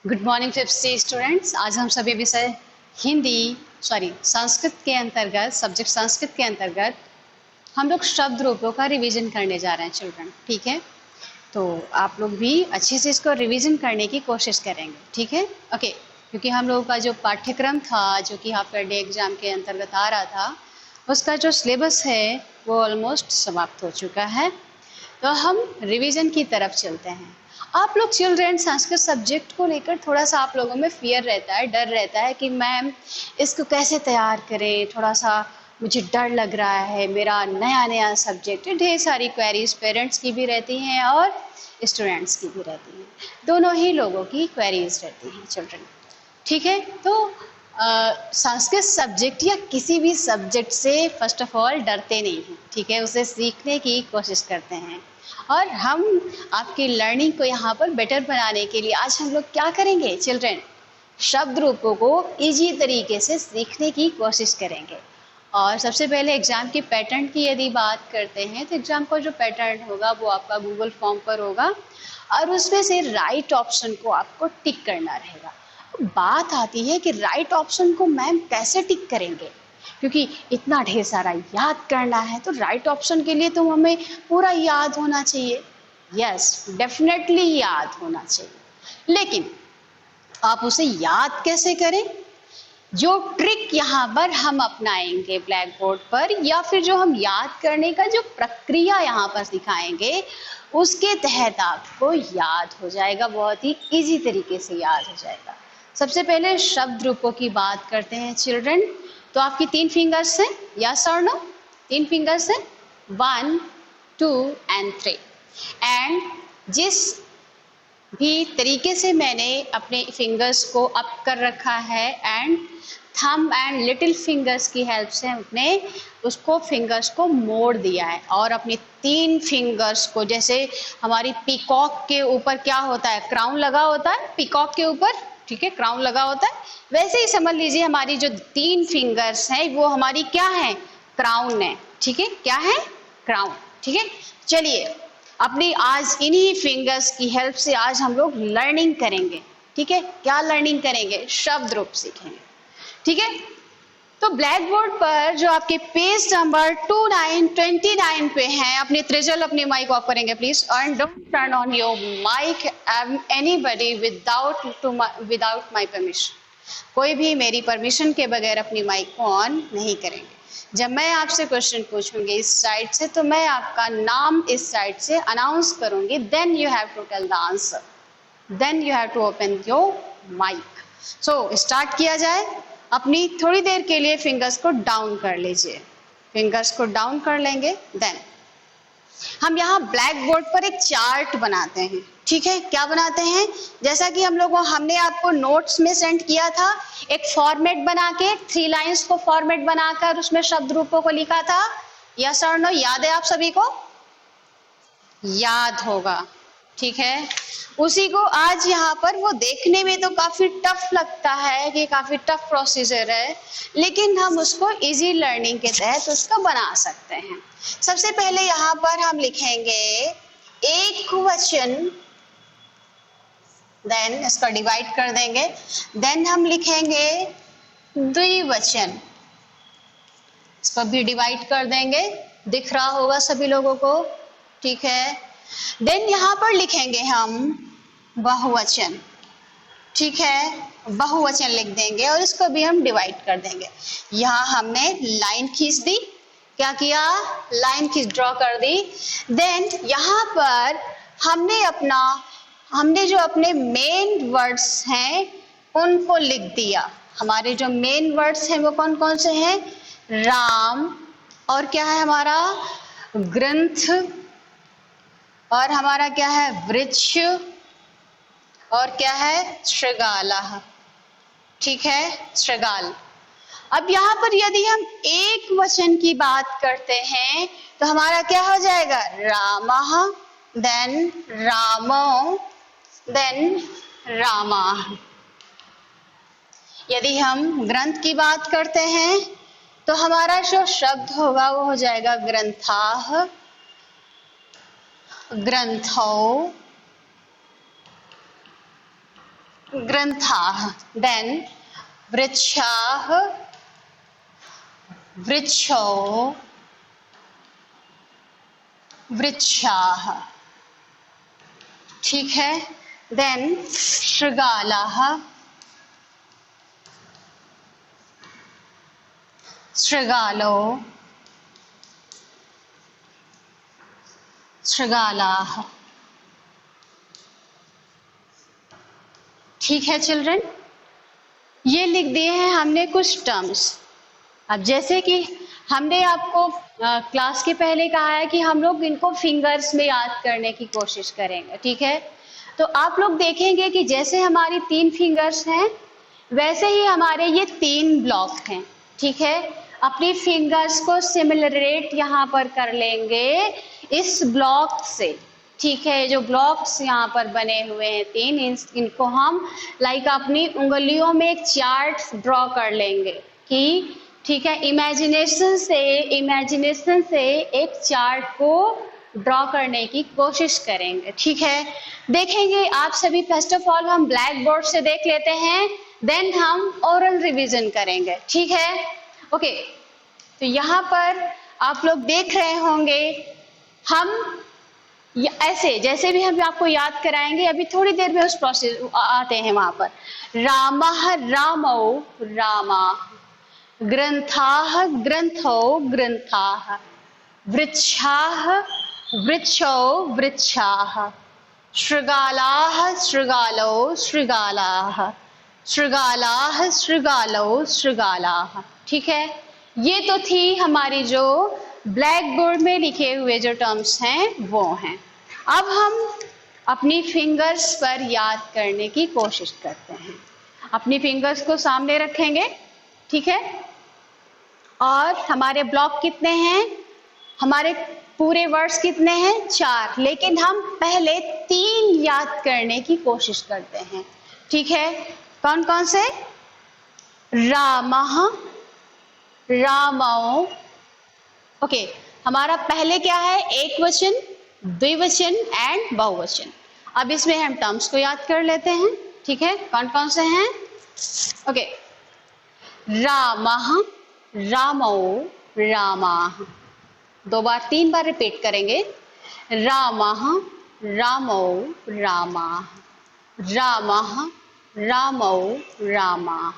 Good morning fifth students. आज हम सभी विषय संस्कृत के अंतर्गत सब्जेक्ट संस्कृत के अंतर्गत हम लोग शब्द रूपों का रिवीजन करने जा रहे हैं चिल्ड्रन। ठीक है, तो आप लोग भी अच्छे से इसको रिवीजन करने की कोशिश करेंगे। ठीक है, ओके। क्योंकि हम लोगों का जो पाठ्यक्रम था जो कि हाफ ईयरली एग्जाम के अंतर्गत आ रहा था, उसका जो सिलेबस है वो ऑलमोस्ट समाप्त हो चुका है। तो हम रिवीजन की तरफ चलते हैं। आप लोग चिल्ड्रन संस्कृत सब्जेक्ट को लेकर थोड़ा सा आप लोगों में फियर रहता है, डर रहता है कि मैम इसको कैसे तैयार करें, थोड़ा सा मुझे डर लग रहा है, मेरा नया नया सब्जेक्ट है। ढेर सारी क्वेरीज पेरेंट्स की भी रहती हैं और स्टूडेंट्स की भी रहती हैं, दोनों ही लोगों की क्वेरीज रहती हैं चिल्ड्रन। ठीक है, तो संस्कृत सब्जेक्ट या किसी भी सब्जेक्ट से फर्स्ट ऑफ ऑल डरते नहीं हैं। ठीक है, उसे सीखने की कोशिश करते हैं और हम आपकी लर्निंग को यहाँ पर बेटर बनाने के लिए आज हम लोग क्या करेंगे चिल्ड्रन, शब्द रूपों को इजी तरीके से सीखने की कोशिश करेंगे। और सबसे पहले एग्जाम के पैटर्न की यदि बात करते हैं तो एग्जाम का जो पैटर्न होगा वो आपका गूगल फॉर्म पर होगा और उसमें से राइट ऑप्शन को आपको टिक करना रहेगा। बात आती है कि राइट ऑप्शन को मैम कैसे टिक करेंगे, क्योंकि इतना ढेर सारा याद करना है तो राइट ऑप्शन के लिए तो हमें पूरा याद होना चाहिए। यस, डेफिनेटली याद होना चाहिए, लेकिन आप उसे याद कैसे करें? जो ट्रिक यहाँ पर हम अपनाएंगे ब्लैक बोर्ड पर, या फिर जो हम याद करने का जो प्रक्रिया यहाँ पर सिखाएंगे, उसके तहत आपको याद हो जाएगा, बहुत ही इजी तरीके से याद हो जाएगा। सबसे पहले शब्द रूपों की बात करते हैं चिल्ड्रन। तो आपकी 3 फिंगर्स हैं, यस और नो? 3 फिंगर्स हैं, 1, 2 एंड 3। एंड जिस भी तरीके से मैंने अपने फिंगर्स को अप कर रखा है and thumb and little fingers की हेल्प से हमने उसको फिंगर्स को मोड़ दिया है और अपने 3 फिंगर्स को, जैसे हमारी पीकॉक के ऊपर क्या होता है, क्राउन लगा होता है पीकॉक के ऊपर, ठीक है, क्राउन लगा होता है, वैसे ही समझ लीजिए हमारी जो 3 फिंगर्स हैं वो हमारी क्या है, क्राउन है। ठीक है, क्या है, क्राउन। ठीक है, चलिए अपनी आज इन्हीं फिंगर्स की हेल्प से आज हम लोग लर्निंग करेंगे। ठीक है, क्या लर्निंग करेंगे, शब्द रूप सीखेंगे। ठीक है, तो ब्लैक बोर्ड पर जो आपके पेज नंबर 29 पे हैं, अपने त्रिजल अपनी माइक ऑफ करेंगे please, and don't turn on your mic anybody without my permission. कोई भी मेरी परमिशन के बगैर अपनी माइक को ऑन नहीं करेंगे। जब मैं आपसे क्वेश्चन पूछूंगी इस साइड से तो मैं आपका नाम इस साइड से अनाउंस करूंगी, then you have to tell the answer, then you have to open your mic. So start किया जाए। अपनी थोड़ी देर के लिए फिंगर्स को डाउन कर लीजिए, फिंगर्स को डाउन कर लेंगे। देन हम यहाँ ब्लैक बोर्ड पर एक चार्ट बनाते हैं। ठीक है, क्या बनाते हैं, जैसा कि हमने आपको नोट्स में सेंड किया था, एक फॉर्मेट बना के 3 लाइंस को फॉर्मेट बनाकर उसमें शब्द रूपों को लिखा था। यस और नो, याद है आप सभी को? याद होगा। ठीक है, उसी को आज यहाँ पर, वो देखने में तो काफी टफ लगता है कि काफी टफ प्रोसीजर है, लेकिन हम उसको इजी लर्निंग के तहत उसको बना सकते हैं। सबसे पहले यहाँ पर हम लिखेंगे एक वचन, देन इसको डिवाइड कर देंगे, देन हम लिखेंगे द्विवचन, इसको भी डिवाइड कर देंगे, दिख रहा होगा सभी लोगों को। ठीक है, देन यहाँ पर लिखेंगे हम बहुवचन। ठीक है, बहुवचन लिख देंगे और इसको भी हम डिवाइड कर देंगे। यहाँ हमने लाइन खींच दी, क्या किया, लाइन खींच ड्रॉ कर दी। देन यहाँ पर हमने जो अपने मेन वर्ड्स हैं उनको लिख दिया। हमारे जो मेन वर्ड्स हैं वो कौन कौन से हैं, राम, और क्या है हमारा ग्रंथ, और हमारा क्या है वृक्ष, और क्या है शृगाला। ठीक है, शृगाल। अब यहाँ पर यदि हम एक वचन की बात करते हैं तो हमारा क्या हो जाएगा, रामः, देन रामो, देन रामा। यदि हम ग्रंथ की बात करते हैं तो हमारा जो शब्द होगा वो हो जाएगा ग्रंथाः, ग्रंथौ, ग्रंथाः, देन वृक्षाः, वृक्षो, वृक्षाः, ठीक है। देन शृगालाः, शृगालो, शृगालाः, ठीक है चिल्ड्रन। ये लिख दिए हैं हमने कुछ टर्म्स। अब जैसे कि हमने आपको क्लास के पहले कहा है कि हम लोग इनको फिंगर्स में याद करने की कोशिश करेंगे, ठीक है। तो आप लोग देखेंगे कि जैसे हमारी 3 फिंगर्स हैं वैसे ही हमारे ये 3 ब्लॉक हैं, ठीक है। अपनी फिंगर्स को सिमिलरेट यहाँ पर कर लेंगे इस ब्लॉक से, ठीक है। जो ब्लॉक्स यहाँ पर बने हुए हैं 3, इनको हम लाइक अपनी उंगलियों में एक चार्ट ड्रॉ कर लेंगे कि ठीक है, इमेजिनेशन से एक चार्ट को ड्रॉ करने की कोशिश करेंगे, ठीक है। देखेंगे आप सभी, फर्स्ट ऑफ ऑल हम ब्लैक बोर्ड से देख लेते हैं, देन हम ओरल रिवीजन करेंगे, ठीक है। ओके, तो यहाँ पर आप लोग देख रहे होंगे हम ऐसे जैसे भी हम आपको याद कराएंगे, अभी थोड़ी देर में उस प्रोसेस आते हैं वहां पर। रामः रामौ रामा, ग्रंथाः ग्रंथौ ग्रंथाः, वृक्षाः वृक्षौ वृक्षाः, शृगालाः शृगालौ शृगालाः, शृगालाः शृगालौ शृगालाः, ठीक है। ये तो थी हमारी जो ब्लैक बोर्ड में लिखे हुए जो टर्म्स हैं वो हैं। अब हम अपनी फिंगर्स पर याद करने की कोशिश करते हैं। अपनी फिंगर्स को सामने रखेंगे, ठीक है। और हमारे ब्लॉक कितने हैं, हमारे पूरे वर्ड्स कितने हैं, 4, लेकिन हम पहले 3 याद करने की कोशिश करते हैं, ठीक है। कौन कौन से? रामः, रामौ। ओके, हमारा पहले क्या है, एक वचन, द्विवचन एंड बहुवचन। अब इसमें हम टर्म्स को याद कर लेते हैं, ठीक है। कौन कौन से हैं? ओके, रामः, रामौ, रामाः। 2 बार 3 बार रिपीट करेंगे। रामः, रामौ, रामाः, रामः, रामौ, रामाः,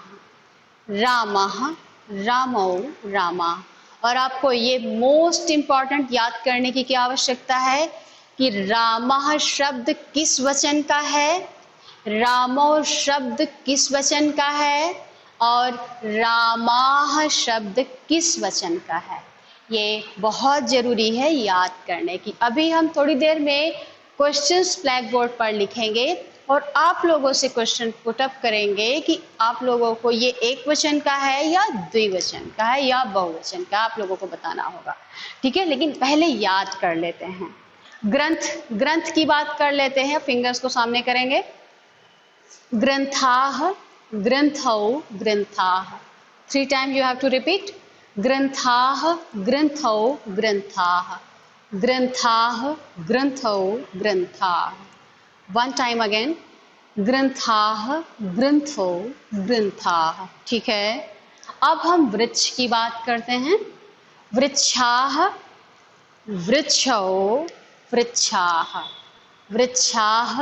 रामः, रामौ, रामाः। और आपको ये मोस्ट इंपॉर्टेंट याद करने की क्या आवश्यकता है कि रामः शब्द किस वचन का है, रामौ शब्द किस वचन का है और रामाः शब्द किस वचन का है। ये बहुत जरूरी है याद करने की। अभी हम थोड़ी देर में क्वेश्चंस ब्लैक बोर्ड पर लिखेंगे और आप लोगों से क्वेश्चन पुट अप करेंगे कि आप लोगों को ये एक वचन का है या द्विवचन का है या बहुवचन का, आप लोगों को बताना होगा, ठीक है। लेकिन पहले याद कर लेते हैं। ग्रंथ, ग्रंथ की बात कर लेते हैं, फिंगर्स को सामने करेंगे। ग्रंथाः, ग्रंथौ, ग्रंथाः। 3 time you have to repeat. ग्रंथाः, ग्रंथौ, ग्रंथाः, ग्रंथाः, ग्रंथौ, ग्रंथाः। 1 टाइम अगेन, ग्रंथाः, ग्रंथौ, ग्रंथाः, ठीक है। अब हम वृक्ष की बात करते हैं। वृक्षाः, वृक्षौ, वृक्षाः, वृक्षाः,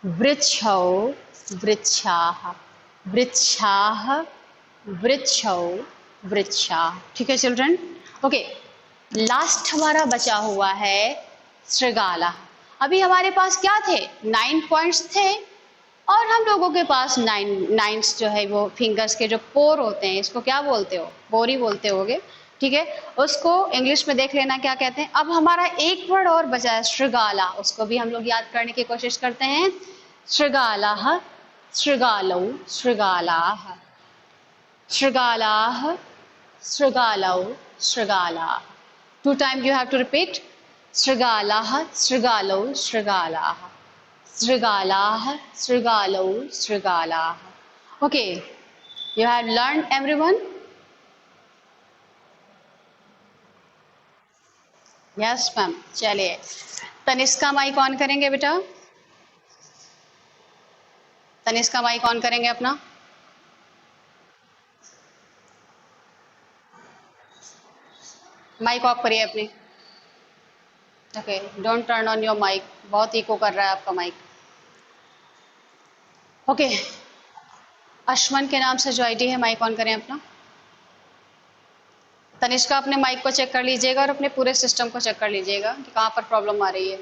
वृक्षौ, वृक्षाः, वृक्षाः, वृक्षौ, वृक्षाः, ठीक है चिल्ड्रन। ओके, लास्ट हमारा बचा हुआ है शृगाला। अभी हमारे पास क्या थे, 9 पॉइंट्स थे और हम लोगों के पास 9 जो है वो फिंगर्स के जो पोर होते हैं, इसको क्या बोलते हो, पोर ही बोलते होगे, ठीक है। उसको इंग्लिश में देख लेना क्या कहते हैं। अब हमारा एक वर्ड और बचा है शृगाला, उसको भी हम लोग याद करने की कोशिश करते हैं। शृगालाः, शृगालौ, शृगालाः, शृगालाः, शृगालौ, शृगालाः। 2 time you have to repeat. शृगालाः, शृगालौ, शृगालाः, शृगालाः, शृगालौ, शृगालाः। Okay, you have learned everyone? Yes ma'am. चलिए, तनिष्का माइक ऑन करेंगे बेटा। तनिष्का माइक ऑन करेंगे अपना। माइक ऑफ करिए अपनी। Okay, don't turn on your mic, बहुत इको कर रहा है आपका माइक। ओके, अश्वन के नाम से जो आईडी है माइक ऑन करें अपना। तनिष्का अपने माइक को चेक कर लीजिएगा और अपने पूरे सिस्टम को चेक कर लीजिएगा कि कहाँ पर प्रॉब्लम आ रही है।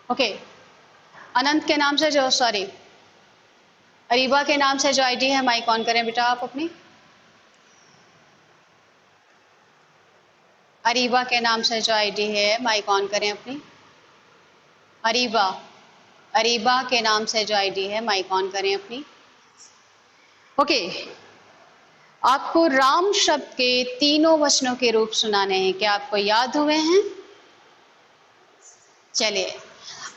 ओके, अनंत के नाम से जो, सॉरी, अरीबा के नाम से जो आईडी है माइक ऑन करें बेटा आप अपनी। अरीबा के नाम से जो आईडी है माइक ऑन करें अपनी। अरीबा, अरीबा के नाम से जो आईडी है माइक ऑन करें अपनी। ओके, आपको राम शब्द के तीनों वचनों के रूप सुनाने हैं, क्या आपको याद हुए हैं? चलिए,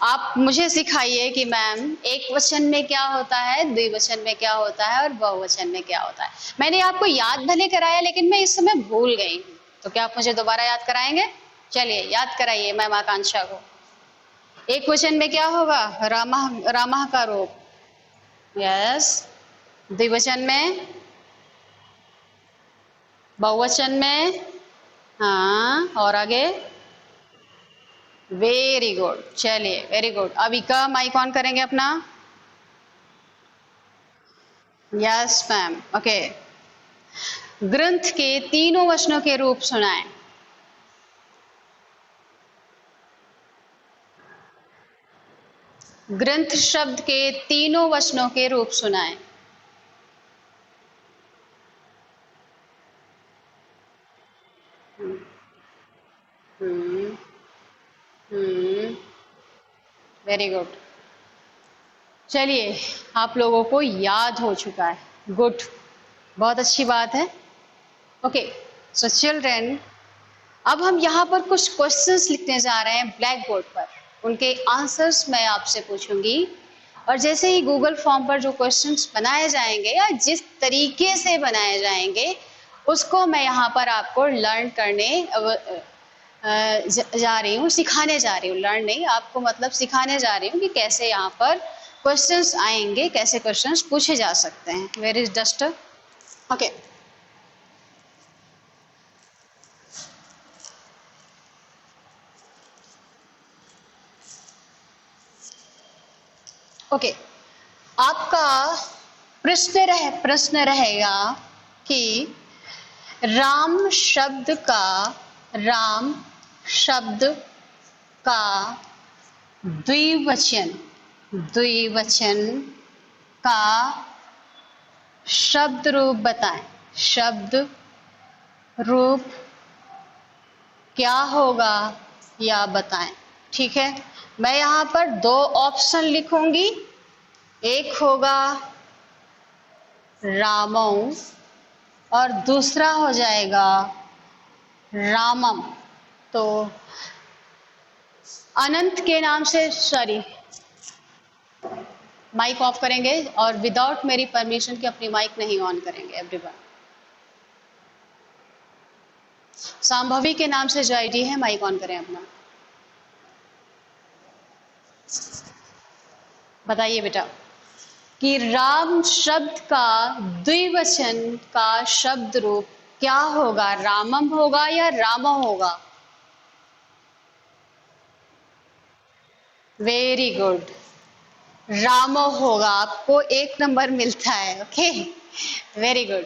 आप मुझे सिखाइए कि मैम एक वचन में क्या होता है, द्विवचन में क्या होता है और बहुवचन में क्या होता है। मैंने आपको याद भले कराया लेकिन मैं इस समय भूल गई हूँ, तो क्या आप मुझे दोबारा याद कराएंगे? चलिए याद कराइए मैम आकांक्षा को। एक वचन में क्या होगा? रामा, रामा का रूप, यस। द्विवचन में, बहुवचन में, हाँ, और आगे? वेरी गुड, चलिए वेरी गुड। अभी का माइक ऑन करेंगे अपना। Yes ma'am, okay. ग्रंथ के तीनों वचनों के रूप सुनाएं। ग्रंथ शब्द के तीनों वचनों के रूप सुनाएं। वेरी गुड, चलिए आप लोगों को याद हो चुका है, गुड, बहुत अच्छी बात है। ओके, सो चिल्ड्रेन, अब हम यहाँ पर कुछ क्वेश्चंस लिखने जा रहे हैं ब्लैक बोर्ड पर, उनके आंसर्स मैं आपसे पूछूंगी और जैसे ही गूगल फॉर्म पर जो क्वेश्चंस बनाए जाएंगे या जिस तरीके से बनाए जाएंगे उसको मैं यहाँ पर आपको लर्न करने जा रही हूँ, सिखाने जा रही हूँ। लर्न नहीं, आपको मतलब सिखाने जा रही हूँ कि कैसे यहाँ पर क्वेश्चंस आएंगे, कैसे क्वेश्चंस पूछे जा सकते हैं। Where is duster? Okay, okay, आपका प्रश्न रहेगा कि राम शब्द का द्विवचन का शब्द रूप बताएं। शब्द रूप क्या होगा या बताएं। ठीक है, मैं यहाँ पर दो ऑप्शन लिखूंगी, एक होगा रामौ और दूसरा हो जाएगा रामम। तो अनंत के नाम से, सॉरी, माइक ऑफ करेंगे और विदाउट मेरी परमिशन के अपनी माइक नहीं ऑन करेंगे एवरीवन। सांभवी के नाम से जो आईडी है माइक ऑन करें अपना। बताइए बेटा कि राम शब्द का द्विवचन का शब्द रूप क्या होगा, रामम होगा या रामो होगा? वेरी गुड, रामो होगा, आपको 1 नंबर मिलता है। Okay, very good.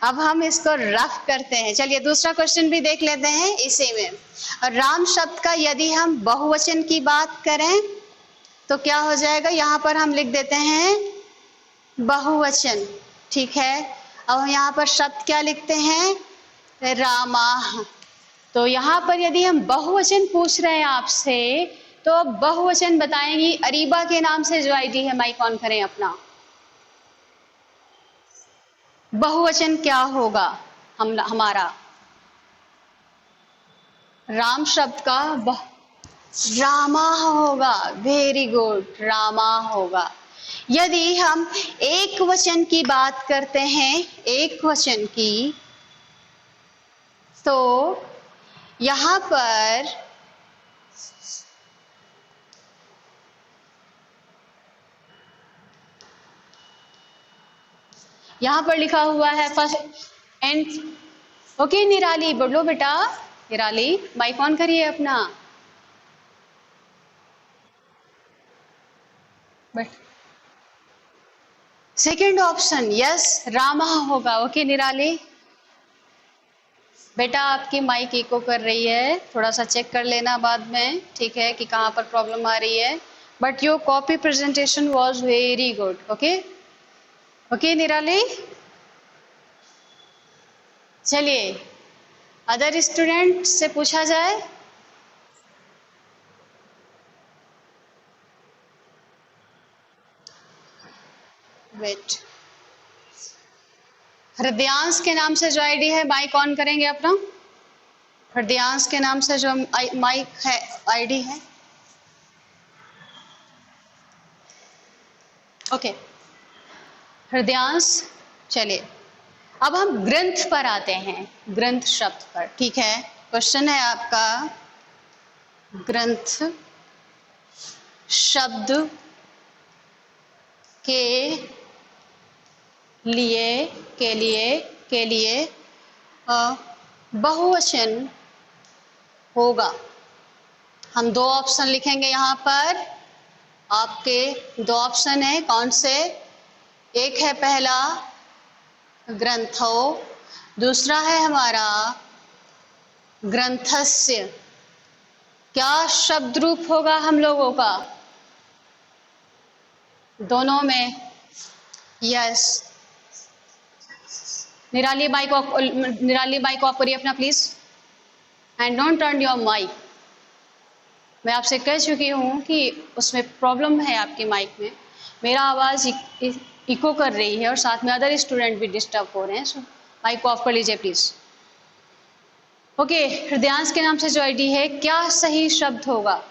अब हम इसको रफ करते हैं। चलिए दूसरा क्वेश्चन भी देख लेते हैं इसी में। और राम शब्द का यदि हम बहुवचन की बात करें तो क्या हो जाएगा, यहाँ पर हम लिख देते हैं बहुवचन। ठीक है, अब यहाँ पर शब्द क्या लिखते हैं, रामा। तो यहाँ पर यदि हम बहुवचन पूछ रहे हैं आपसे तो अब बहुवचन बताएंगी। अरीबा के नाम से जो आईडी है माइक ऑन करें अपना। बहुवचन क्या होगा हमारा? राम शब्द का रामा होगा। वेरी गुड, रामा होगा। यदि हम एक वचन की बात करते हैं, एक वचन की, तो यहां पर यहाँ पर लिखा हुआ है फर्स्ट एंड। ओके निराली बोलो बेटा, निराली माइक ऑन करिए अपना। But second option yes Rama होगा। ओके निराली बेटा आपकी माइक इको कर रही है, थोड़ा सा चेक कर लेना बाद में, ठीक है, कि कहाँ पर प्रॉब्लम आ रही है। But your copy presentation was very good. Okay okay निराली। चलिए अदर स्टूडेंट से पूछा जाए। वेट, हृदयांश के नाम से जो आईडी है माइक ऑन करेंगे अपना। हृदयांश के नाम से जो माइक है आईडी है। ओके हृदयांश, चलिए अब हम ग्रंथ पर आते हैं, ग्रंथ शब्द पर, ठीक है। क्वेश्चन है आपका ग्रंथ शब्द के लिए बहुवचन होगा। हम दो ऑप्शन लिखेंगे यहाँ पर, आपके दो ऑप्शन है, कौन से? एक है पहला ग्रंथो, दूसरा है हमारा ग्रंथस्य। क्या शब्द रूप होगा हम लोगों का दोनों में? Yes Nirali mic off, Nirali mic off करिए अपना please and don't turn your mic. मैं आपसे कह चुकी हूँ कि उसमें प्रॉब्लम है आपकी माइक में, मेरा आवाज़ इको कर रही है और साथ में अदर स्टूडेंट भी डिस्टर्ब हो रहे हैं, सो माइक ऑफ कर लीजिए प्लीज। ओके हृदयांश के नाम से जो आईडी है, क्या सही शब्द होगा?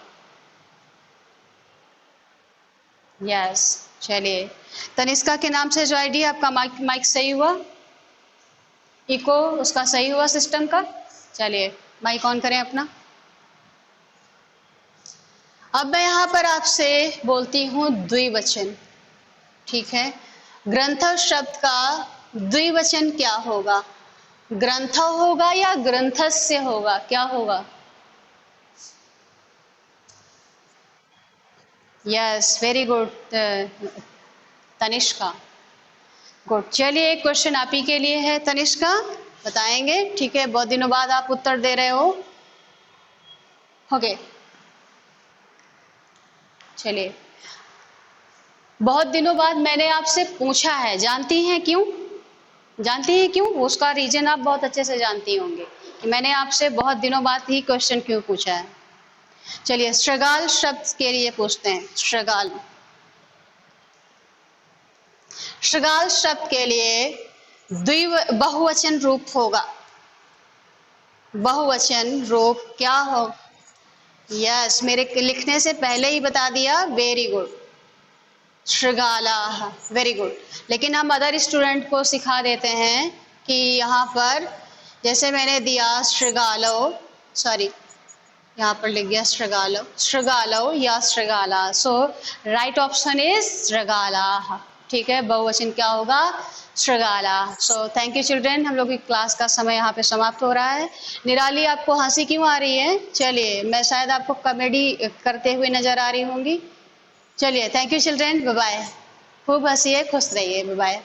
यस चलिए तनिष्का के नाम से जो आईडी है आपका माइक सही हुआ, इको उसका सही हुआ सिस्टम का। चलिए माइक ऑन करें अपना। अब मैं यहाँ पर आपसे बोलती हूँ द्विवचन, ठीक है। ग्रंथ शब्द का द्विवचन क्या होगा? ग्रंथ होगा या ग्रंथस्य होगा, क्या होगा? Yes very good Tanishka, good. चलिए एक क्वेश्चन आप ही के लिए है तनिष्का, बताएंगे, ठीक है। बहुत दिनों बाद आप उत्तर दे रहे हो। ओके चलिए, बहुत दिनों बाद मैंने आपसे पूछा है, जानती हैं क्यों? जानती हैं क्यों? उसका रीजन आप बहुत अच्छे से जानती होंगे कि मैंने आपसे बहुत दिनों बाद ही क्वेश्चन क्यों पूछा है। चलिए श्रृगाल शब्द के लिए पूछते हैं। श्रृगाल, श्रृगाल शब्द के लिए बहुवचन रूप होगा। बहुवचन रूप क्या हो? यस मेरे लिखने से पहले ही बता दिया, वेरी गुड। श्रृगाला, वेरी गुड। लेकिन हम अदर स्टूडेंट को सिखा देते हैं कि यहाँ पर जैसे मैंने दिया श्रृगालो, सॉरी यहाँ पर लिख गया श्रृगालो, श्रृगालो या श्रृगाला, सो राइट ऑप्शन इज श्रृगाला, ठीक है। बहुवचन क्या होगा? श्रृगाला। सो थैंक यू चिल्ड्रेन, हम लोग की क्लास का समय यहाँ पे समाप्त हो रहा है। निराली आपको हंसी क्यों आ रही है? चलिए मैं शायद आपको कॉमेडी करते हुए नजर आ रही होंगी। चलिए thank you children, bye bye. खूब हंसिए, खुश रहिए, बाय बाय।